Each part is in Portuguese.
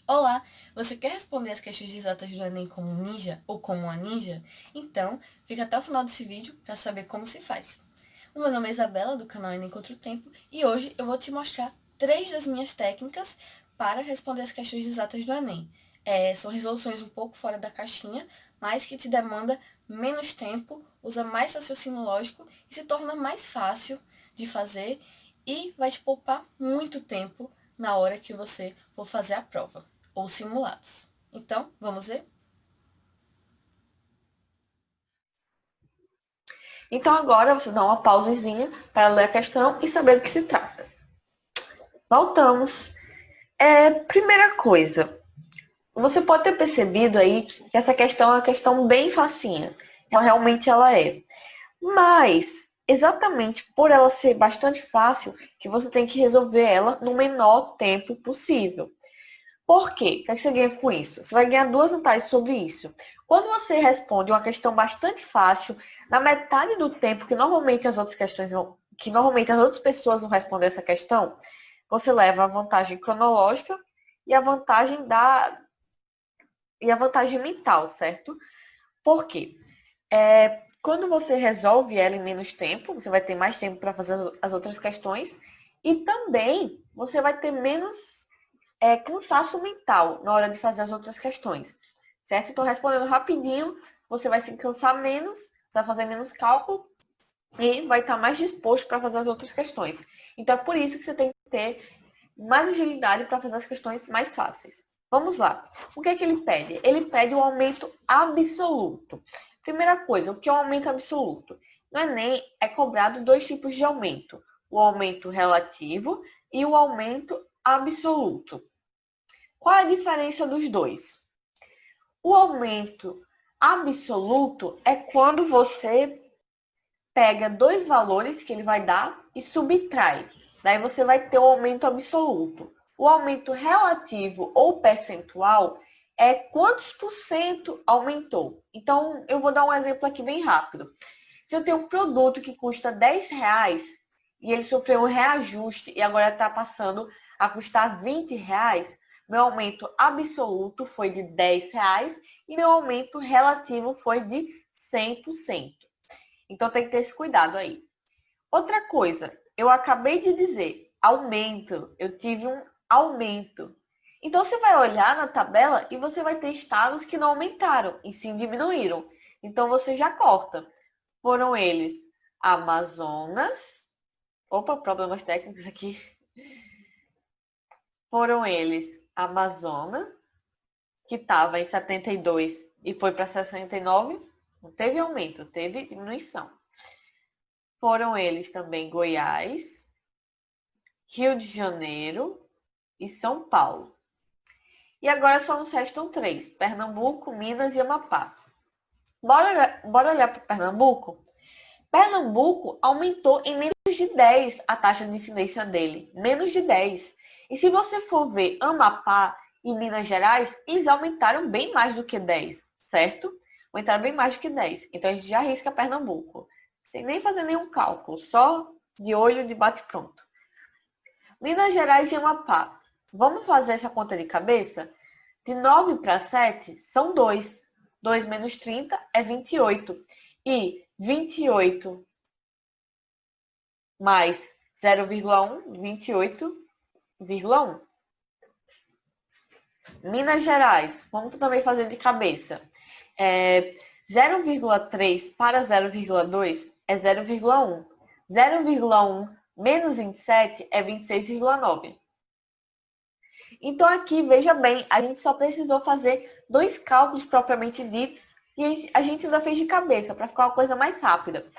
Olá, você quer responder as questões exatas do Enem como um ninja ou como uma ninja? Então, fica até o final desse vídeo para saber como se faz. O meu nome é Isabela, do canal Enem Contra o Tempo, e hoje eu vou te mostrar 3 das minhas técnicas para responder as questões exatas do Enem. São resoluções um pouco fora da caixinha, mas que te demanda menos tempo, usa mais raciocínio lógico e se torna mais fácil de fazer e vai te poupar muito tempo na hora que você for fazer a prova ou simulados. Então, vamos ver? Então agora você dá uma pausezinha para ler a questão e saber do que se trata. Voltamos. Primeira coisa, você pode ter percebido aí que essa questão é uma questão bem facinha. Então realmente ela é. Mas, exatamente por ela ser bastante fácil, que você tem que resolver ela no menor tempo possível. Por quê? O que você ganha com isso? Você vai ganhar duas vantagens sobre isso. Quando você responde uma questão bastante fácil, na metade do tempo que normalmente as outras pessoas vão responder essa questão, você leva a vantagem cronológica e a vantagem mental, certo? Por quê? Quando você resolve ela em menos tempo, você vai ter mais tempo para fazer as outras questões e também você vai ter menos cansaço mental na hora de fazer as outras questões, certo? Então, respondendo rapidinho, você vai se cansar menos, você vai fazer menos cálculo e vai estar mais disposto para fazer as outras questões. Então, é por isso que você tem que ter mais agilidade para fazer as questões mais fáceis. Vamos lá. O que é que ele pede? Ele pede o aumento absoluto. Primeira coisa, o que é o aumento absoluto? No Enem é cobrado dois tipos de aumento: o aumento relativo e o aumento absoluto. Qual é a diferença dos dois? O aumento absoluto é quando você pega dois valores que ele vai dar e subtrai. Daí você vai ter o aumento absoluto. O aumento relativo ou percentual é quantos por cento aumentou. Então, eu vou dar um exemplo aqui bem rápido. Se eu tenho um produto que custa R$ 10 e ele sofreu um reajuste e agora está passando a custar R$ 20, meu aumento absoluto foi de R$ 10 e meu aumento relativo foi de 100%. Então tem que ter esse cuidado aí. Outra coisa, eu acabei de dizer aumento, eu tive um aumento. Então você vai olhar na tabela e você vai ter estados que não aumentaram e sim diminuíram. Então você já corta. Foram eles Amazonas. Opa, problemas técnicos aqui. Foram eles Amazonas, que estava em 72 e foi para 69. Não teve aumento, teve diminuição. Foram eles também Goiás, Rio de Janeiro e São Paulo. E agora só nos restam três: Pernambuco, Minas e Amapá. Bora olhar para Pernambuco? Pernambuco aumentou em menos de 10 a taxa de incidência dele. Menos de 10. E se você for ver Amapá e Minas Gerais, eles aumentaram bem mais do que 10, certo? Aumentaram bem mais do que 10. Então a gente já arrisca Pernambuco. Sem nem fazer nenhum cálculo, só de olho de bate-pronto. Minas Gerais e Amapá. Vamos fazer essa conta de cabeça? De 9 para 7 são 2. 2 menos 30 é 28. E 28 mais 0,1, 28,1. Minas Gerais, vamos também fazer de cabeça. 0,3 para 0,2 é 0,1. 0,1 menos 27 é 26,9. Então aqui, veja bem, a gente só precisou fazer dois cálculos propriamente ditos e a gente ainda fez de cabeça para ficar uma coisa mais rápida.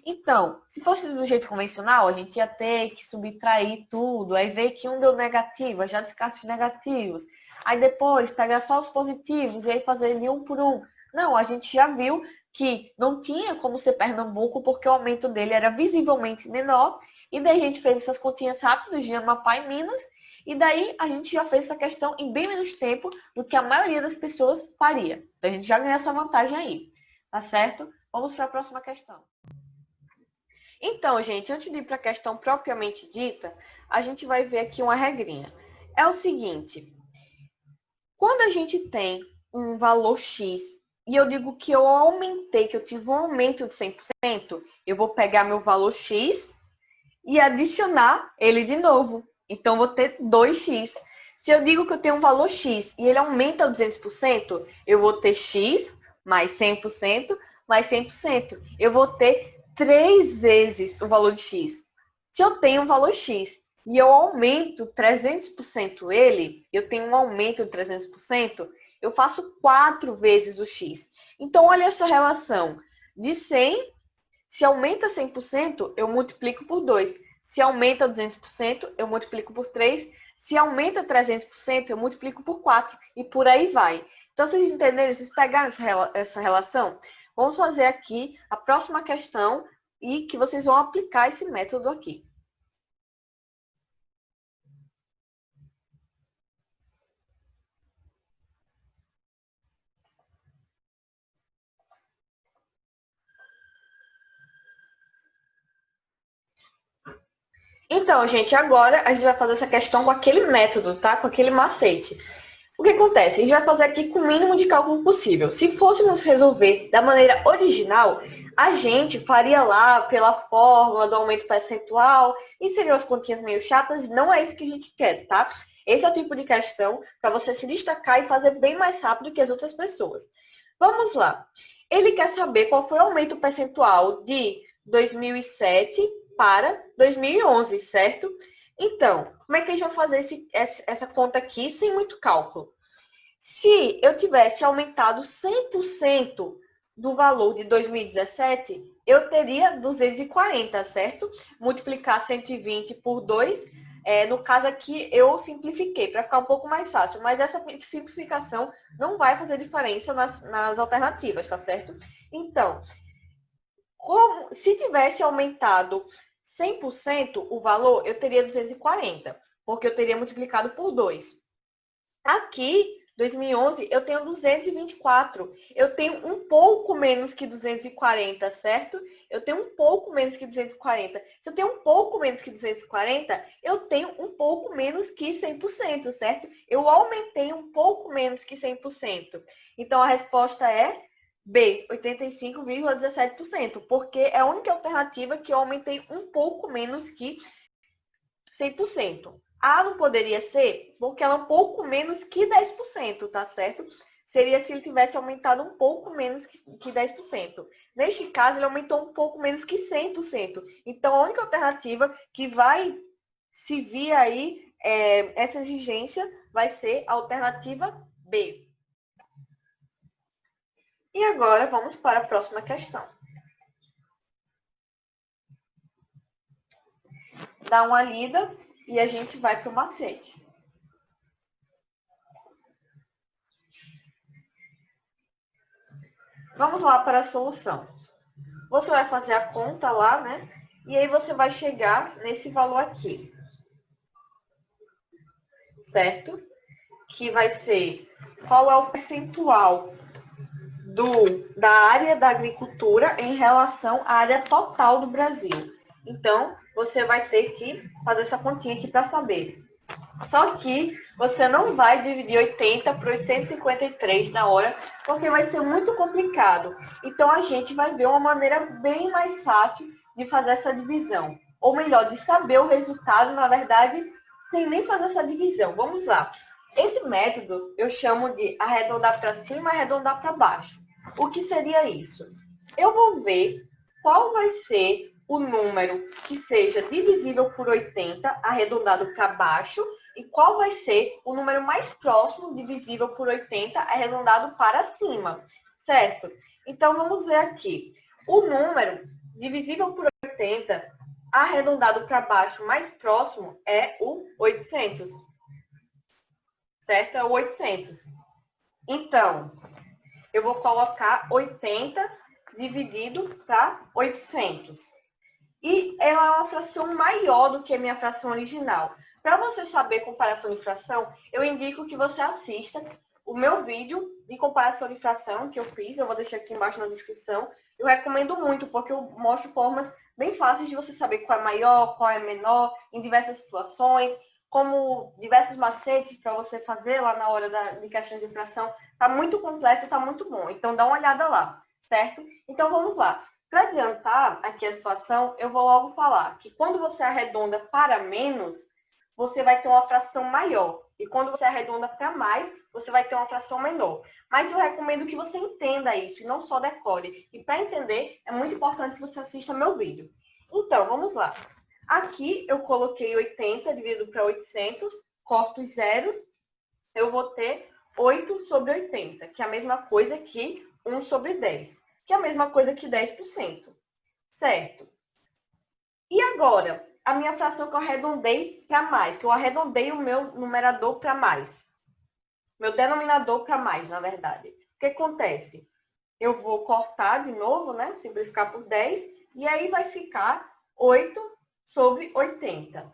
Então, se fosse do jeito convencional, a gente ia ter que subtrair tudo, aí ver que um deu negativo, já descarta os negativos. Aí depois pegar só os positivos e aí fazer de um por um. Não, a gente já viu que não tinha como ser Pernambuco porque o aumento dele era visivelmente menor. E daí a gente fez essas continhas rápidas de Amapá e Minas. E daí a gente já fez essa questão em bem menos tempo do que a maioria das pessoas faria. Então a gente já ganhou essa vantagem aí. Tá certo? Vamos para a próxima questão. Então, gente, antes de ir para a questão propriamente dita, a gente vai ver aqui uma regrinha. É o seguinte, Quando a gente tem um valor X e eu digo que eu aumentei, que eu tive um aumento de 100%, eu vou pegar meu valor X e adicionar ele de novo. Então, vou ter 2x. Se eu digo que eu tenho um valor X e ele aumenta 200%, eu vou ter X mais 100% mais 100%. Eu vou ter 3 vezes o valor de X. Se eu tenho um valor X e eu aumento 300% ele, eu tenho um aumento de 300%, eu faço 4 vezes o X. Então, olha essa relação. De 100, se aumenta 100%, eu multiplico por 2. Se aumenta 200%, eu multiplico por 3. Se aumenta 300%, eu multiplico por 4. E por aí vai. Então, vocês entenderam? Vocês pegaram essa relação? Vamos fazer aqui a próxima questão e que vocês vão aplicar esse método aqui. Então, gente, agora a gente vai fazer essa questão com aquele método, tá? Com aquele macete. O que acontece? A gente vai fazer aqui com o mínimo de cálculo possível. Se fôssemos resolver da maneira original, a gente faria lá pela fórmula do aumento percentual e seriam as continhas meio chatas. Não é isso que a gente quer, tá? Esse é o tipo de questão para você se destacar e fazer bem mais rápido que as outras pessoas. Vamos lá. Ele quer saber qual foi o aumento percentual de 2007 para 2011, certo? Então, como é que a gente vai fazer essa conta aqui sem muito cálculo? Se eu tivesse aumentado 100% do valor de 2017, eu teria 240, certo? Multiplicar 120 por 2, no caso aqui eu simplifiquei para ficar um pouco mais fácil, mas essa simplificação não vai fazer diferença nas alternativas, tá certo? Então, se tivesse aumentado 100% o valor, eu teria 240, porque eu teria multiplicado por 2. Aqui, 2011, eu tenho 224. Eu tenho um pouco menos que 240, certo? Eu tenho um pouco menos que 240. Se eu tenho um pouco menos que 240, eu tenho um pouco menos que 100%, certo? Eu aumentei um pouco menos que 100%. Então, a resposta é B, 85,17%, porque é a única alternativa que eu aumentei um pouco menos que 100%. A não poderia ser, porque ela é um pouco menos que 10%, tá certo? Seria se ele tivesse aumentado um pouco menos que 10%. Neste caso, ele aumentou um pouco menos que 100%. Então, a única alternativa que vai se vir aí essa exigência vai ser a alternativa B. E agora, vamos para a próxima questão. Dá uma lida e a gente vai para o macete. Vamos lá para a solução. Você vai fazer a conta lá, né? E aí você vai chegar nesse valor aqui. Certo? Que vai ser qual é o percentual da área da agricultura em relação à área total do Brasil. Então, você vai ter que fazer essa continha aqui para saber. Só que você não vai dividir 80 por 853 na hora, porque vai ser muito complicado. Então, a gente vai ver uma maneira bem mais fácil de fazer essa divisão. Ou melhor, de saber o resultado, na verdade, sem nem fazer essa divisão. Vamos lá. Esse método eu chamo de arredondar para cima, arredondar para baixo. O que seria isso? Eu vou ver qual vai ser o número que seja divisível por 80, arredondado para baixo, e qual vai ser o número mais próximo divisível por 80, arredondado para cima, certo? Então, vamos ver aqui. O número divisível por 80, arredondado para baixo, mais próximo é o 800, certo? É o 800. Então, eu vou colocar 80 dividido para 800. E ela é uma fração maior do que a minha fração original. Para você saber comparação de fração, eu indico que você assista o meu vídeo de comparação de fração que eu fiz. Eu vou deixar aqui embaixo na descrição. Eu recomendo muito, porque eu mostro formas bem fáceis de você saber qual é maior, qual é menor, em diversas situações. como diversos macetes para você fazer lá na hora de questões de fração. Tá muito completo, tá muito bom. Então dá uma olhada lá, certo? Então vamos lá. Para adiantar aqui a situação, eu vou logo falar que quando você arredonda para menos, você vai ter uma fração maior. E quando você arredonda para mais, você vai ter uma fração menor. Mas eu recomendo que você entenda isso e não só decore. E para entender, é muito importante que você assista meu vídeo. Então, vamos lá. Aqui eu coloquei 80 dividido para 800, corto os zeros, eu vou ter 8 sobre 80, que é a mesma coisa que 1 sobre 10, que é a mesma coisa que 10%, certo? E agora, a minha fração que eu arredondei para mais, que eu arredondei o meu numerador para mais. Meu denominador para mais, na verdade. O que acontece? Eu vou cortar de novo, né? Simplificar por 10, e aí vai ficar 8 sobre 80.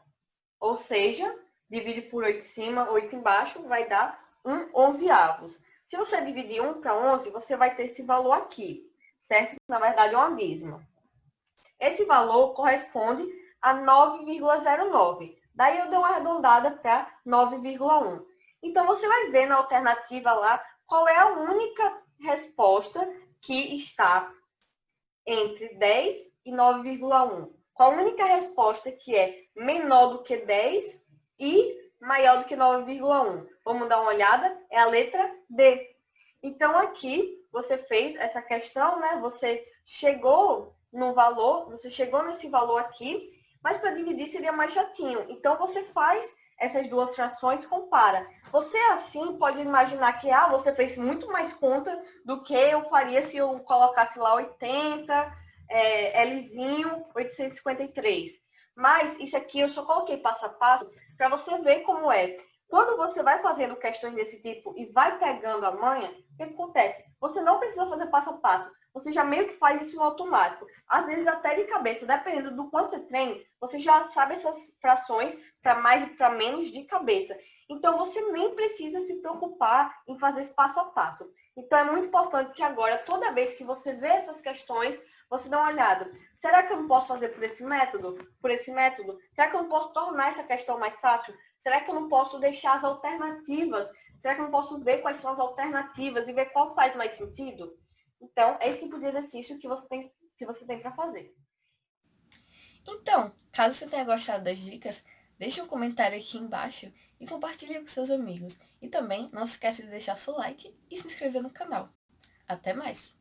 Ou seja, divide por 8 em cima, 8 embaixo, vai dar 1 onzeavos. Se você dividir 1 para 11, você vai ter esse valor aqui, certo? Na verdade, é uma dízima. Esse valor corresponde a 9,09. Daí eu dei uma arredondada para 9,1. Então, você vai ver na alternativa lá qual é a única resposta que está entre 10 e 9,1. Qual a única resposta que é menor do que 10 e maior do que 9,1? Vamos dar uma olhada? É a letra D. Então, aqui, você fez essa questão, né? Você chegou no valor, você chegou nesse valor aqui, mas para dividir seria mais chatinho. Então, você faz essas duas frações, compara. Você, assim, pode imaginar que você fez muito mais conta do que eu faria se eu colocasse lá 80, Lzinho 853. Mas isso aqui eu só coloquei passo a passo para você ver como é. Quando você vai fazendo questões desse tipo e vai pegando a manha, o que acontece? Você não precisa fazer passo a passo. Você já meio que faz isso no automático. Às vezes até de cabeça, dependendo do quanto você treina, você já sabe essas frações para mais e para menos de cabeça. Então, você nem precisa se preocupar em fazer esse passo a passo. Então, é muito importante que agora, toda vez que você vê essas questões, você dá uma olhada. Será que eu não posso fazer por esse método? Por esse método? Será que eu não posso tornar essa questão mais fácil? Será que eu não posso deixar as alternativas? Será que eu não posso ver quais são as alternativas e ver qual faz mais sentido? Então, é esse tipo de exercício que você tem para fazer. Então, caso você tenha gostado das dicas, deixe um comentário aqui embaixo e compartilhe com seus amigos. E também não se esqueça de deixar seu like e se inscrever no canal. Até mais!